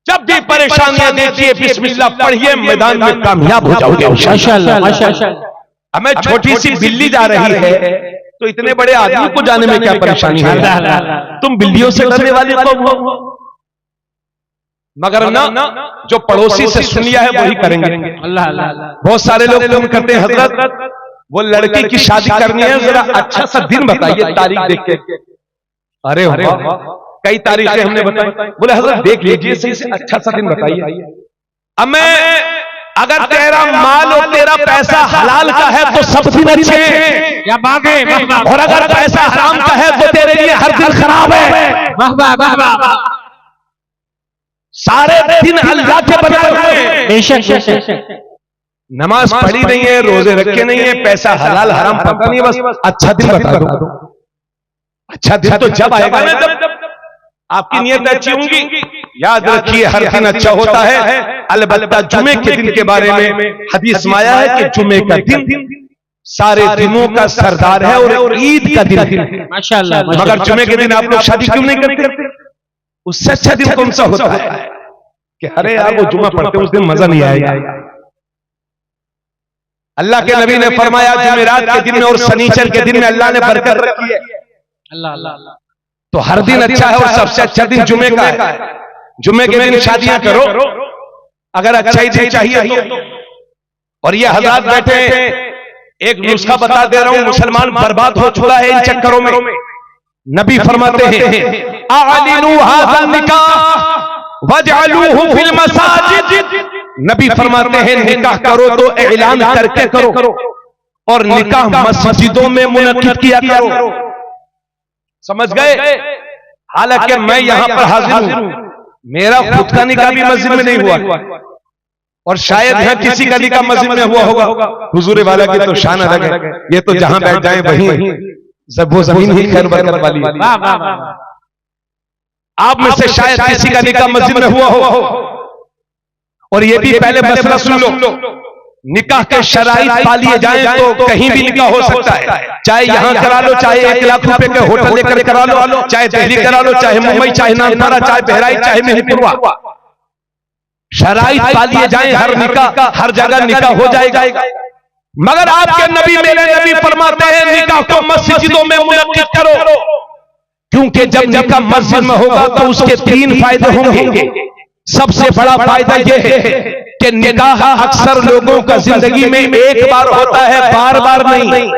A: जब भी परेशानियां देखिए बिस्मिल्लाह पढ़िए, मैदान में कामयाब हो जाओगे
B: माशाअल्लाह माशाअल्लाह।
A: हमें छोटी सी बिल्ली जा रही है तो इतने बड़े आदमी को जाने में क्या परेशानी है? तुम बिल्लियों से डरने वाले कौन हो? मगर ना जो पड़ोसी से सुन लिया है वही करेंगे।
B: अल्लाह अल्लाह।
A: बहुत सारे लोग फोन करते हैं, हजरत वो लड़की की शादी करनी है, जरा अच्छा सा दिन बताइए तारीख देख के। अरे वाह, कई तारीखें हमने बताई। बोले हजरत देख लीजिए सही से, अच्छा सा दिन बताइए। अब मैं, अगर तेरा माल और तेरा पैसा हलाल का है तो सब दिन अच्छे हैं,
B: क्या बात है,
A: और अगर पैसा हराम का है तो तेरे लिए हर दिन खराब है।
B: वाह वाह वाह वाह।
A: सारे दिन अल्लाह के बनाए हुए हैं,
B: बेशक।
A: नमाज पढ़ी नहीं है, रोजे रखे नहीं है, पैसा हलाल हराम पता नहीं, बस अच्छा दिन बता दो। अच्छा दिन तो जब आएगा ना जब आपकी नियत अच्छी होंगी। याद रखिए हर दिन अच्छा होता है, अलबत्ता जुमे के दिन के बारे में हदीस में आया है कि जुमे का दिन सारे दिनों का सरदार है और ईद का दिन है
B: माशाअल्लाह।
A: मगर जुमे के दिन आप लोग शादी क्यों नहीं करते? उससे अच्छा दिन कौन सा होता है कि अरे यार वो जुमा पढ़ते उस दिन मजा नहीं आएगा। अल्लाह के नबी ने फरमाया जुमेरात के दिन में और शनीचर के दिन में अल्लाह ने बरकत रखी है।
B: अल्लाह अल्लाह।
A: तो हर दिन अच्छा है और सबसे अच्छा दिन जुमे का है। जुमे के दिन शादियां करो अगर अच्छा ही दिन चाहिए तो। और ये हज़रात बैठे एक नुस्खा बता दे रहा हूं, मुसलमान बर्बाद हो चुका है इन चक्करों में। नबी फरमाते हैं आलिनू हाज़ा निकाह वजअलूहु फिल मसाजिद। नबी फरमाते हैं निकाह करो तो ऐलान करके करो और निकाह मस्जिदों में मुनक्किद किया करो। समझ गए? हालांकि मैं यहां पर हाजिर हूं, मेरा खुद का निकाह भी मस्जिद में नहीं हुआ और शायद यहां किसी का निकाह मस्जिद में हुआ होगा। हुजूर वाला की तो शान अलग है, ये तो जहां बैठ जाए वहीं वो जमीन ही खैर बरकत वाली है। आप में से शायद किसी का निकाह मस्जिद में हुआ हो। और ये भी पहले मसला सुन लो, निकाह के शराइत पा लिए जाए तो कहीं भी निकाह हो सकता है, चाहे यहां करा लो, चाहे 1 लाख रुपए के होटल लेकर करा लो, चाहे दिल्ली करा लो, चाहे मुंबई, चाहे नागपुर, चाहे बहराइच, चाहे मेहपुरवा। शराइत पा लिए जाए हर निकाह हर जगह निकाह हो जाएगा। मगर आपके नबी मेरे नबी फरमाते हैं निकाह को मस्जिदों में मुनक्किद करो, क्योंकि जब निकाह मस्जिद में होगा तो उसके 3 फायदे होंगे। सबसे बड़ा फायदा यह है कि निकाह अक्सर लोगों का जिंदगी में एक बार होता है, बार बार नहीं।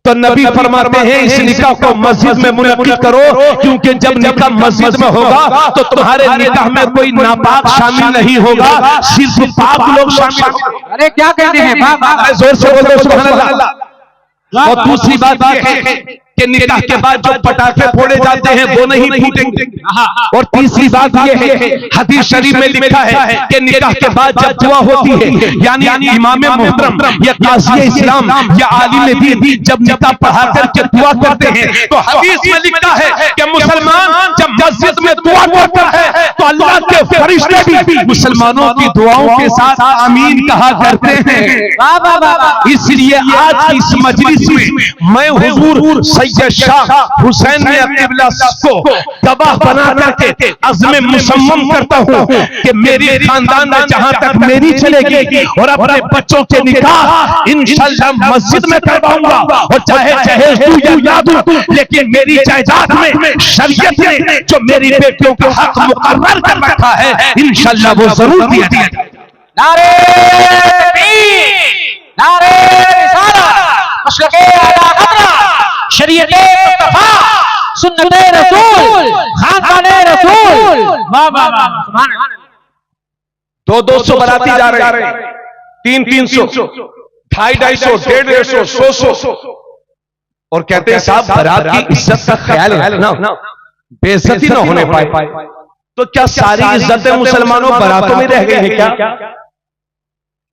A: तो नबी फरमाते हैं इस निकाह को मस्जिद में मुनक्किद करो, क्योंकि जब निकाह मस्जिद में होगा तो तुम्हारे निकाह में कोई नापाक शामिल नहीं होगा, सिर्फ पाक लोग शामिल होंगे।
B: अरे क्या कहते हैं,
A: जोर से बोलो सुभान अल्लाह। और दूसरी बात यह है कि निकाह के बाद जो पटाखे फोड़े जाते हैं वो नहीं फूटेंगे। और तीसरी बात यह है हदीस शरीफ में लिखा है कि निकाह के बाद जब दुआ होती है, यानी इमाम मोहतरम या काज़ी इस्लाम या आलिम दीन जब निकाह पढ़ा करके दुआ करते हैं तो हदीस में लिखा है कि मुसलमान जब मस्जिद में दुआ करता है तो अल्लाह के फरिश्ते भी मुसलमानों की दुआओं के साथ आमीन कहा करते हैं। इसलिए आज की इस मजलिस में मैं हुजूर सैयद शाह हुसैन ने किबला को गवाह बना करके अज़्म मुसम्मम करता हूं कि मेरी खानदान में जहां तक मेरी चलेगी और अपने बच्चों के निकाह इंशाअल्लाह मस्जिद में करवाऊंगा, और चाहे जहेज दूं या ना दूं, लेकिन मेरी जायदाद में शरीयत ने जो मेरी बेटियों का हक मुकर्रर कर रखा है इंशाअल्लाह वो जरूर दिया जाएगा।
B: नारे तकबीर, नारे रिसालत, मशरक़े आला हज़रत, शरीयते मुस्तफ़ा, सुन्नते रसूल, खानदाने रसूल। वाह वाह वाह, सुभान अल्लाह।
A: 200 बाराती जा रहे हैं, 300, 250, 150, 100, और कहते हैं साहब बारात की इज्जत का ख्याल रखना, बेइज्जती ना होने पाए। तो क्या सारी इज्जतें मुसलमानों बारातों में रह गई है क्या?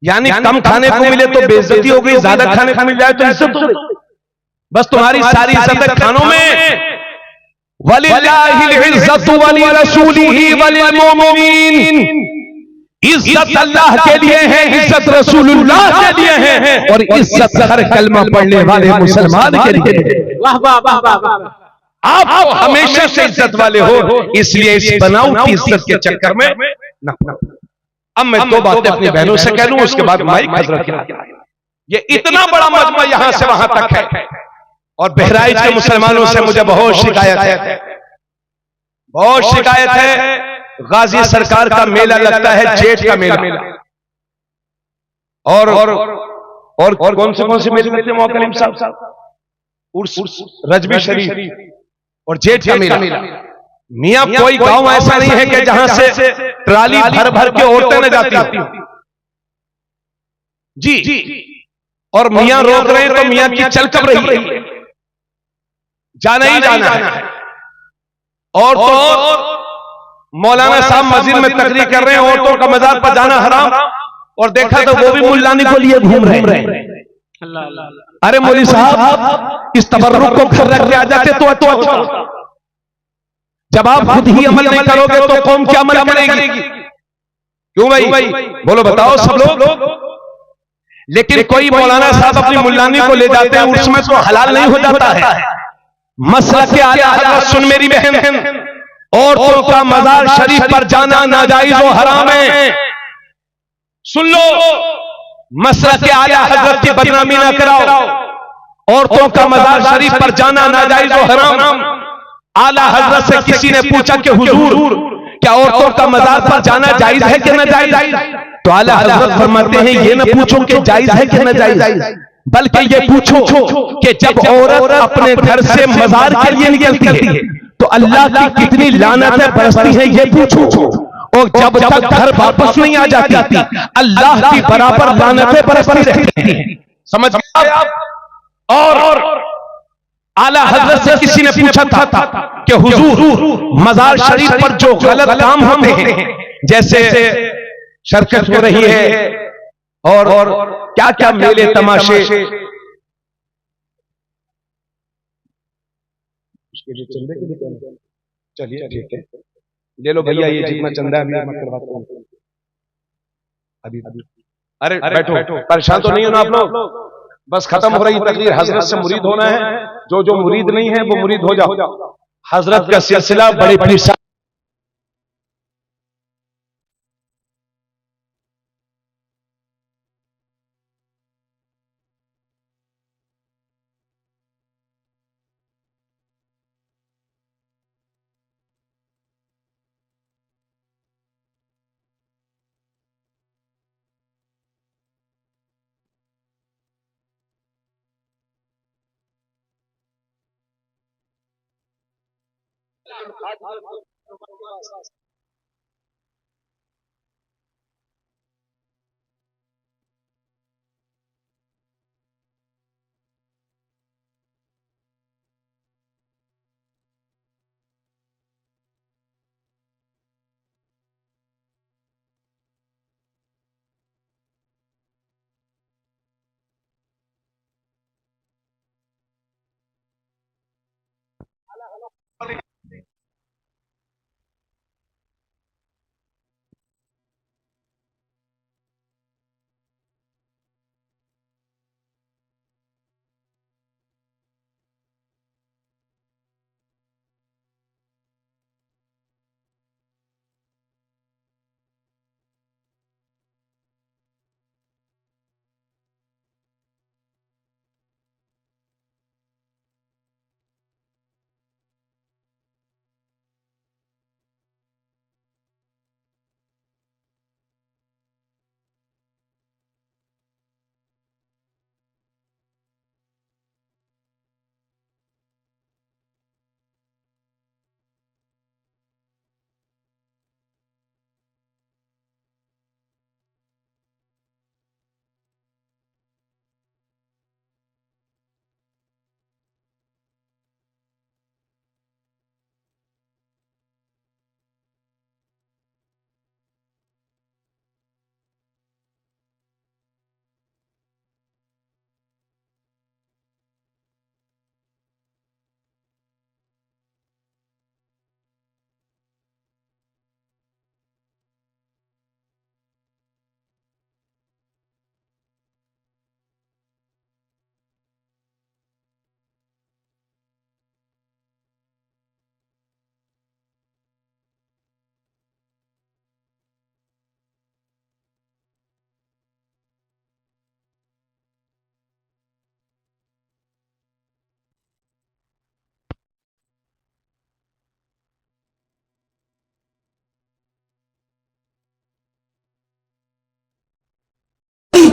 A: यानी कम खाने को मिले तो बेइज्जती हो गई, ज्यादा खाने को मिल जाए तो इज्जत हो गई। बस तुम्हारी सारी इज्जतें खानों में। वलिल्लाहिल इज्जतु वली रसूलिही वलिल मोमिनीन, इज्जत अल्लाह के लिए है, इज्जत रसूलुल्लाह के लिए है, और इज्जत हर कलमा पढ़ने वाले मुसलमान के लिए।
B: वाह वाह वाह वाह वाह।
A: आप हमेशा से इज्जत वाले हो, इसलिए इस बनावटी इज्जत के चक्कर में ना। अब मैं दो बातें अपनी बहनों से कह लूं, उसके बाद माइक हजरत के। ये इतना बड़ा मजमा यहां से वहां तक है, और बहराइच के मुसलमानों से मुझे बहुत शिकायत है, बहुत शिकायत है। गाजी सरकार का मेला लगता है, जेठ का मेला, और कौन से मेले लगते हैं मोहतरम साहब? उर्स, रजबी शरीफ और जेठ का मेला। मियां कोई गांव ऐसा नहीं है कि जहां से ट्राली भर भर के औरतें न जाती हो जी, और मियां रोक रहे हैं तो मियां की चल कब रही है, जाना ही जाना है। और तो मौलाना साहब मस्जिद में तकरीर कर रहे हैं, औरतों का मजार पर जाना हराम, और देखा तो वो भी मुल्लानी को लिए घूम रहे हैं। अरे मौली साहब, इस तबर्रुक को घर रख के आ जाते तो अच्छा। जब आप खुद ही अमल नहीं करोगे तो कौम क्या अमल करेगी? क्यों भाई, बोलो बताओ सब लोग। लेकिन कोई मौलाना साहब अपनी मुल्लानी को ले जाते हैं, उसमें तो हलाल नहीं हो जाता है। मसला के आला हज़रत सुन मेरी बहन, औरतों का मजार शरीफ पर जाना नाजायज और हराम है। सुन लो, मसला के आला हज़रत की बदनामी ना कराओ। औरतों का मजार शरीफ पर जाना नाजायज और हराम। आला हज़रत से किसी ने पूछा कि हुजूर, क्या औरतों का मजार पर जाना जायज है कि नाजायज? तो आला हज़रत फरमाते हैं ये न पूछो कि जायज है कि नाजायज, बल्कि ये पूछो कि जब औरत अपने घर से मजार के लिए निकलती है तो अल्लाह की कितनी लानतें बरसती हैं, ये पूछो। और जब तक घर वापस नहीं आ जाती अल्लाह की बराबर लानतें बरसती रहती हैं। समझ गए आप? और आला हज़रत से किसी ने पूछा था कि हुजूर, मजार शरीफ पर जो गलत काम होते हैं, जैसे शरकत हो रही है और क्या क्या मेले तमाशे, चलिए ठीक है, ले लो भैया, ये जितना चंदा है मैं करवाता हूं अभी। अरे बैठो, परेशान तो नहीं होना आप लोग, बस खत्म हो रही तकरीर, हजरत से मुरीद होना है। जो मुरीद नहीं है वो मुरीद हो जाओ। हजरत का सिलसिला बड़े पीर साहब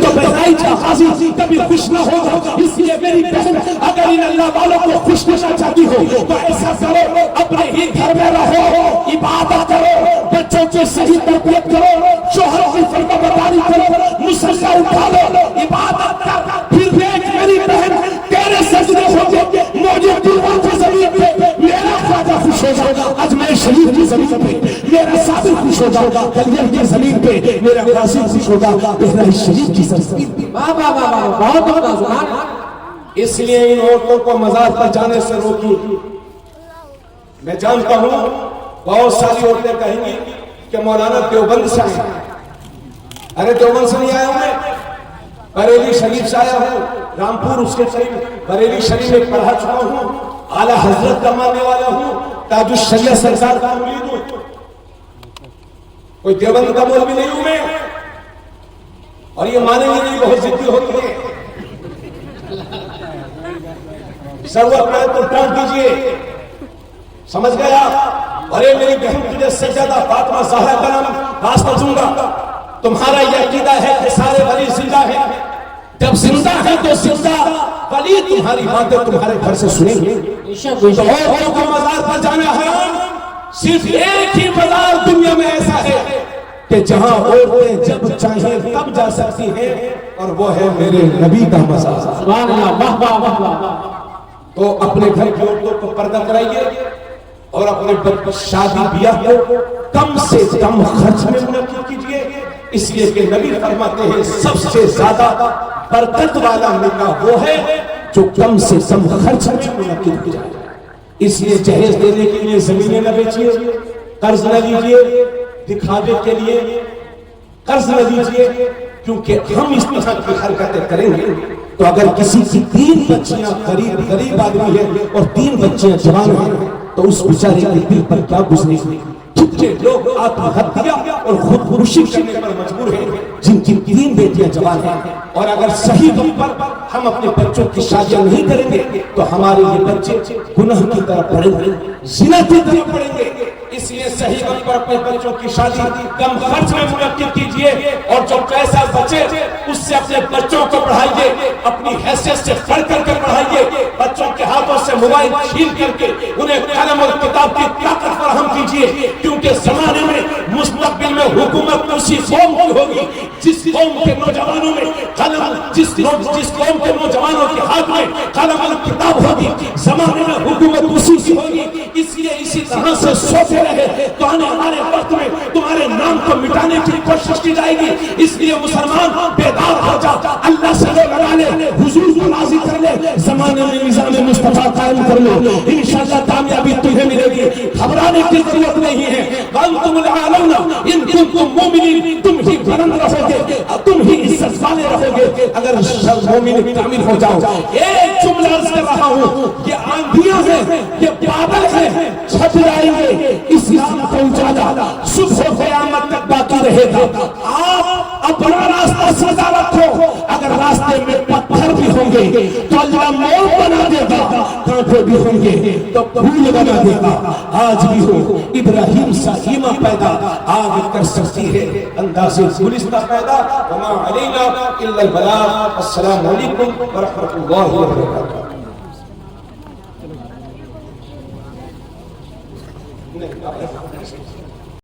C: तो बहराई जहाजी कभी खुश न होगा। इसलिए मेरी बहन अगर इन अल्लाह वालों को खुश करना चाहती हो तो ऐसा करो, अपने ही घर में रहो, इबादत करो, बच्चों की सही तरबियत करो, शोहर की फर्माबरदारी करो, मुसल्ला उठा लो, इबादत कर। फिर देख मेरी बहन तेरे सजदे होंगे मुझे दीवार की जमीन पे मेरा ख्वाजा खुश होगा, अजमेर शरीफ की जमीन पे मेरा साबिर खुश होगा, कलियर की जमीन पे मेरा गाजी खुश होगा, बहराइच शरीफ की जमीन पे।
B: वाह वाह वाह वाह, बहुत होगा सुभान।
C: इसलिए इन औरतों को मजार पर जाने से रोकी। मैं जानता हूं बहुत सारी औरतें कहेंगी कि मौलाना देवबंद से आए। अरे देवबंद से नहीं आया हूं मैं, बरेली शरीफ से आया हूं, रामपुर उसके करीब बरेली शरीफ में पढ़ा चुका हूं, आला हजरत का मानने वाला हूं, ताजुल शरिया सरकार का मुरीद हूं, कोई देवबंद का मौलवी नहीं हूं मैं। और ये मानेंगे नहीं, बहुत जिद्दी होती है। जरूरत पड़े तो डांट दीजिए, समझ गया। अरे मेरी बहन तुझे सज्जादा फातिमा ज़हरा का नाम रास्ता दूंगा। तुम्हारा यह अकीदा है कि सारे वली जिंदा है, जब जिंदा है तो जिंदा वली तुम्हारी बातें तुम्हारे घर से सुनेंगे। तो औरतों को मजार पर जाना हराम। सिर्फ एक ही मजार दुनिया में ऐसा है कि जहां औरतें जब चाहें तब जा सकती हैं, और वो है मेरे नबी का मजार।
B: सुभान अल्लाह, वाह वाह वाह वाह।
C: तो अपने घर की औरतों को पर्दा कराइए और अपने शादी ब्याह को कम से कम खर्च में मुनक्किद कीजिए। इसलिए कि नबी फरमाते हैं सबसे ज्यादा बरकत वाला निकाह वो है जो कम से कम खर्च में मुनक्किद हो जाए। इसलिए जहेज देने के लिए जमीनें न बेचिए, कर्ज न लीजिए, दिखावे के लिए कर्ज न लीजिए, क्योंकि हम इस तरह की हरकतें करेंगे तो अगर किसी की 3 बच्चियां गरीब आदमी है और 3 बच्चियां जवान हैं तो उस बेचारे के दिल पर क्या गुजरेगी। कितने लोग आत्महत्या और खुदकुशी करने पर मजबूर हैं जिनकी 3 बेटियां जवान हैं। और अगर सही वक्त पर हम अपने बच्चों की शादियां नहीं करेंगे तो हमारे ये बच्चे गुनाह की तरफ बढ़ेंगे, जिना की तरफ बढ़ेंगे। इसलिए सही वक्त पर अपने बच्चों की शादी कम खर्च में मुनक्किद कीजिए, और जो पैसा बचे उससे अपने बच्चों को पढ़ाइए, अपनी हैसियत से पढ़ करके पढ़ाइए। बच्चों के हाथों से मोबाइल छीन करके उन्हें कलम और किताब की ताकत फराहम कीजिए, क्योंकि जमाने में मुस्तकबिल में हुकूमत उसी कौम की होगी जिस कौम के नौजवानों में कलम, जिस कौम के नौजवानों के हाथ में कलम और किताब होगी, जमाने में हुकूमत उसी की होगी। इसलिए इसी तरह से सोचते रहे तो आने वाले वक्त में तुम्हारे नाम को मिटाने की कोशिश की जाएगी। इसलिए मुसलमान बेदार हो जा, अल्लाह से लगा ले, हुजूर को राजी कर ले, जमाने में निजाम मुस्तफा कायम कर लो, इंशाअल्लाह कामयाबी तुम्हें मिलेगी। घबराने की जरूरत नहीं है। वअंतुमुल आलौना इन कुंतुम मुमिनीन, तुम ही बुलंद रहोगे, तुम ही इज्जत वाले रहोगे अगर मोमिन कामिल हो जाओ। एक जुमला अर्ज कर रहा हूं, ये आंधियां हैं, ये बादल हैं, छट जाएंगे, इस्लाम को उजाला सुबह क़यामत तक बाकी रहेगा। आप अपना रास्ता सजा रखो, अगर रास्ते में पत्थर भी होंगे तो अल्लाह मोड़ बना देगा, कांटे भी होंगे तो फूल बना देगा। आज भी हो इब्राहिम सा ईमा पैदा आग कर सकती है अंदाज़े गुलिस्ता पैदा। वमा अलैना इल्लल बलाग। अस्सलामु अलैकुम व रहमतुल्लाहि व बरकातुहू। नहीं